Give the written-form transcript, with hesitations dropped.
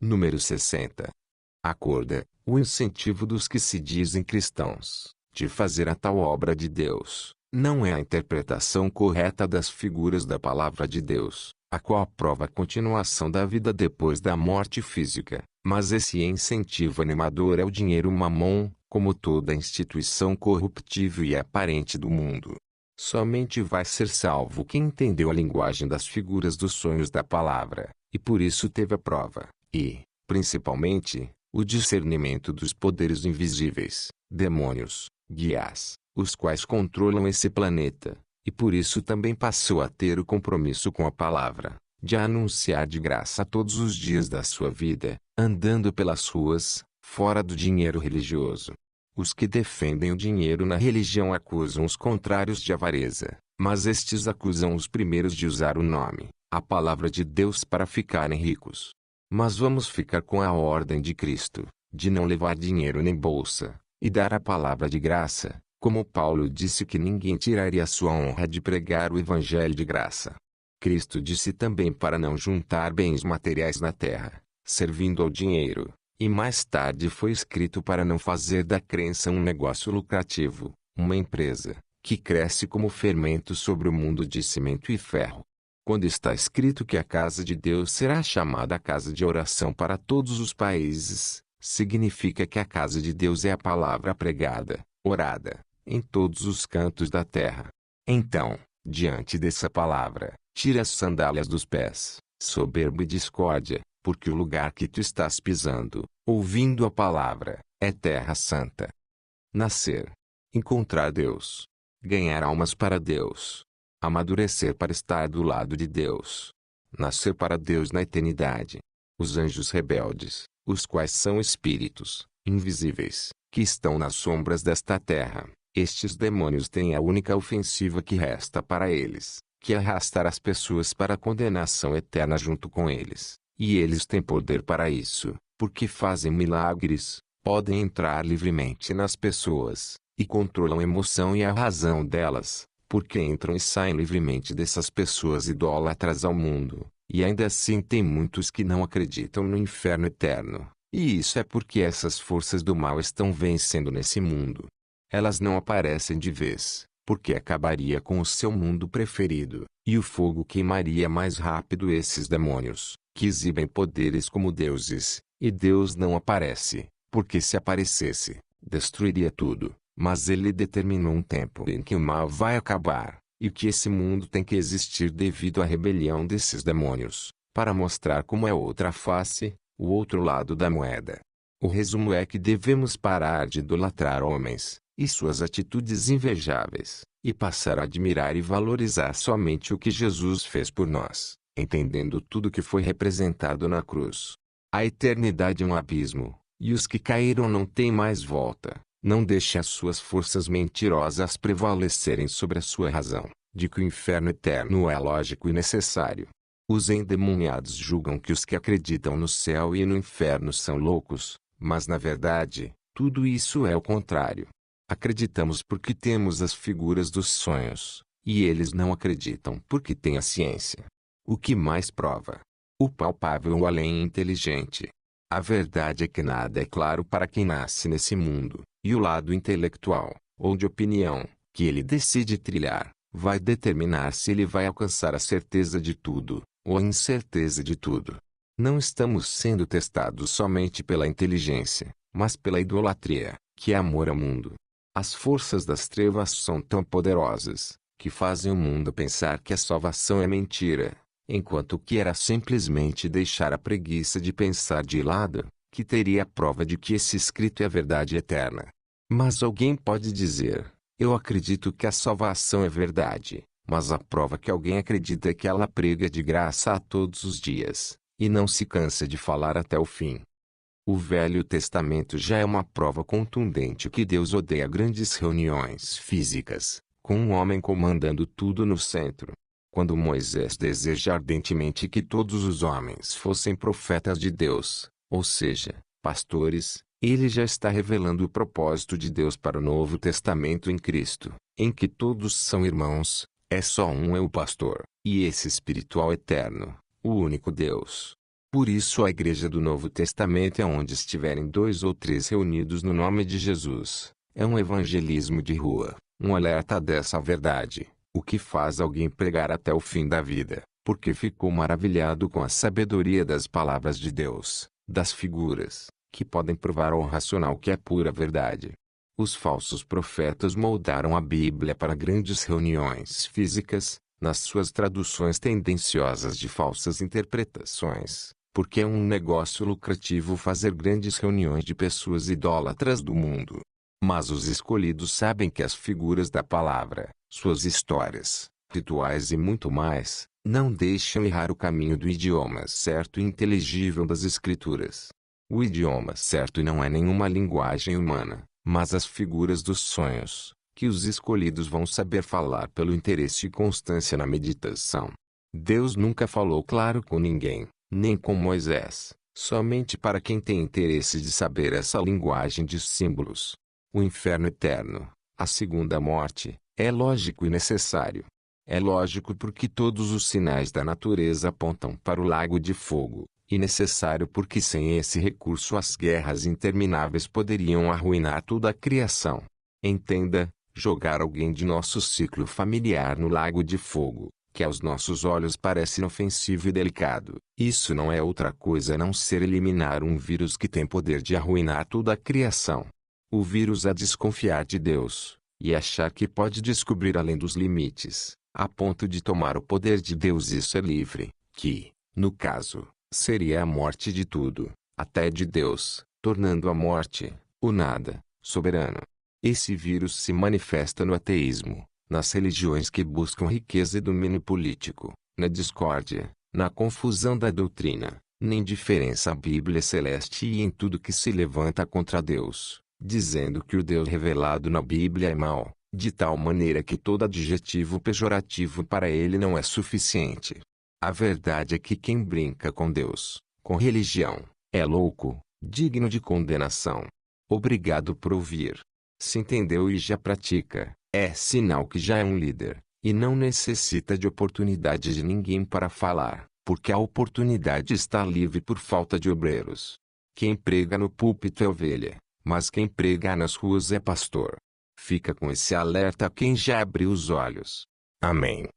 Número 60. Acorda, o incentivo dos que se dizem cristãos, de fazer a tal obra de Deus, não é a interpretação correta das figuras da palavra de Deus, a qual aprova a continuação da vida depois da morte física, mas esse incentivo animador é o dinheiro mamon, como toda instituição corruptível e aparente do mundo. Somente vai ser salvo quem entendeu a linguagem das figuras dos sonhos da palavra, e por isso teve a prova, e, principalmente, o discernimento dos poderes invisíveis, demônios, guias, os quais controlam esse planeta, e por isso também passou a ter o compromisso com a palavra, de anunciar de graça todos os dias da sua vida, andando pelas ruas, fora do dinheiro religioso. Os que defendem o dinheiro na religião acusam os contrários de avareza, mas estes acusam os primeiros de usar o nome, a palavra de Deus para ficarem ricos. Mas vamos ficar com a ordem de Cristo, de não levar dinheiro nem bolsa, e dar a palavra de graça, como Paulo disse que ninguém tiraria sua honra de pregar o evangelho de graça. Cristo disse também para não juntar bens materiais na terra, servindo ao dinheiro. E mais tarde foi escrito para não fazer da crença um negócio lucrativo, uma empresa, que cresce como fermento sobre o mundo de cimento e ferro. Quando está escrito que a casa de Deus será chamada casa de oração para todos os países, significa que a casa de Deus é a palavra pregada, orada, em todos os cantos da terra. Então, diante dessa palavra, tira as sandálias dos pés, soberbo e discórdia, porque o lugar que tu estás pisando, ouvindo a palavra, é terra santa. Nascer. Encontrar Deus. Ganhar almas para Deus. Amadurecer para estar do lado de Deus. Nascer para Deus na eternidade. Os anjos rebeldes, os quais são espíritos, invisíveis, que estão nas sombras desta terra. Estes demônios têm a única ofensiva que resta para eles, que é arrastar as pessoas para a condenação eterna junto com eles. E eles têm poder para isso, porque fazem milagres, podem entrar livremente nas pessoas, e controlam a emoção e a razão delas, porque entram e saem livremente dessas pessoas idólatras ao mundo, e ainda assim tem muitos que não acreditam no inferno eterno, e isso é porque essas forças do mal estão vencendo nesse mundo. Elas não aparecem de vez, porque acabaria com o seu mundo preferido, e o fogo queimaria mais rápido esses demônios, que exibem poderes como deuses, e Deus não aparece, porque se aparecesse, destruiria tudo, mas ele determinou um tempo em que o mal vai acabar, e que esse mundo tem que existir devido à rebelião desses demônios, para mostrar como é outra face, o outro lado da moeda. O resumo é que devemos parar de idolatrar homens, e suas atitudes invejáveis, e passar a admirar e valorizar somente o que Jesus fez por nós, entendendo tudo que foi representado na cruz. A eternidade é um abismo, e os que caíram não têm mais volta. Não deixe as suas forças mentirosas prevalecerem sobre a sua razão, de que o inferno eterno é lógico e necessário. Os endemoniados julgam que os que acreditam no céu e no inferno são loucos, mas na verdade, tudo isso é o contrário. Acreditamos porque temos as figuras dos sonhos, e eles não acreditam porque têm a ciência. O que mais prova? O palpável ou além inteligente. A verdade é que nada é claro para quem nasce nesse mundo, e o lado intelectual, ou de opinião, que ele decide trilhar, vai determinar se ele vai alcançar a certeza de tudo, ou a incerteza de tudo. Não estamos sendo testados somente pela inteligência, mas pela idolatria, que é amor ao mundo. As forças das trevas são tão poderosas, que fazem o mundo pensar que a salvação é mentira, enquanto que era simplesmente deixar a preguiça de pensar de lado, que teria a prova de que esse escrito é a verdade eterna. Mas alguém pode dizer, eu acredito que a salvação é verdade, mas a prova que alguém acredita é que ela prega de graça a todos os dias, e não se cansa de falar até o fim. O Velho Testamento já é uma prova contundente que Deus odeia grandes reuniões físicas, com um homem comandando tudo no centro. Quando Moisés deseja ardentemente que todos os homens fossem profetas de Deus, ou seja, pastores, ele já está revelando o propósito de Deus para o Novo Testamento em Cristo, em que todos são irmãos, é só um é o pastor, e esse espiritual eterno, o único Deus. Por isso a igreja do Novo Testamento é onde estiverem 2 ou 3 reunidos no nome de Jesus. É um evangelismo de rua, um alerta dessa verdade, o que faz alguém pregar até o fim da vida, porque ficou maravilhado com a sabedoria das palavras de Deus, das figuras, que podem provar ao racional que é pura verdade. Os falsos profetas moldaram a Bíblia para grandes reuniões físicas, nas suas traduções tendenciosas de falsas interpretações, porque é um negócio lucrativo fazer grandes reuniões de pessoas idólatras do mundo. Mas os escolhidos sabem que as figuras da palavra, suas histórias, rituais e muito mais, não deixam errar o caminho do idioma certo e inteligível das Escrituras. O idioma certo não é nenhuma linguagem humana, mas as figuras dos sonhos, que os escolhidos vão saber falar pelo interesse e constância na meditação. Deus nunca falou claro com ninguém, nem com Moisés, somente para quem tem interesse de saber essa linguagem de símbolos. O inferno eterno, a segunda morte, é lógico e necessário. É lógico porque todos os sinais da natureza apontam para o lago de fogo, e necessário porque sem esse recurso as guerras intermináveis poderiam arruinar toda a criação. Entenda, jogar alguém de nosso ciclo familiar no lago de fogo, que aos nossos olhos parece inofensivo e delicado, isso não é outra coisa a não ser eliminar um vírus que tem poder de arruinar toda a criação. O vírus é desconfiar de Deus, e achar que pode descobrir além dos limites, a ponto de tomar o poder de Deus e ser livre, que, no caso, seria a morte de tudo, até de Deus, tornando a morte, o nada, soberano. Esse vírus se manifesta no ateísmo, nas religiões que buscam riqueza e domínio político, na discórdia, na confusão da doutrina, na indiferença à Bíblia celeste e em tudo que se levanta contra Deus, dizendo que o Deus revelado na Bíblia é mau, de tal maneira que todo adjetivo pejorativo para ele não é suficiente. A verdade é que quem brinca com Deus, com religião, é louco, digno de condenação. Obrigado por ouvir. Se entendeu e já pratica, é sinal que já é um líder, e não necessita de oportunidade de ninguém para falar, porque a oportunidade está livre por falta de obreiros. Quem prega no púlpito é ovelha, mas quem prega nas ruas é pastor. Fica com esse alerta quem já abriu os olhos. Amém.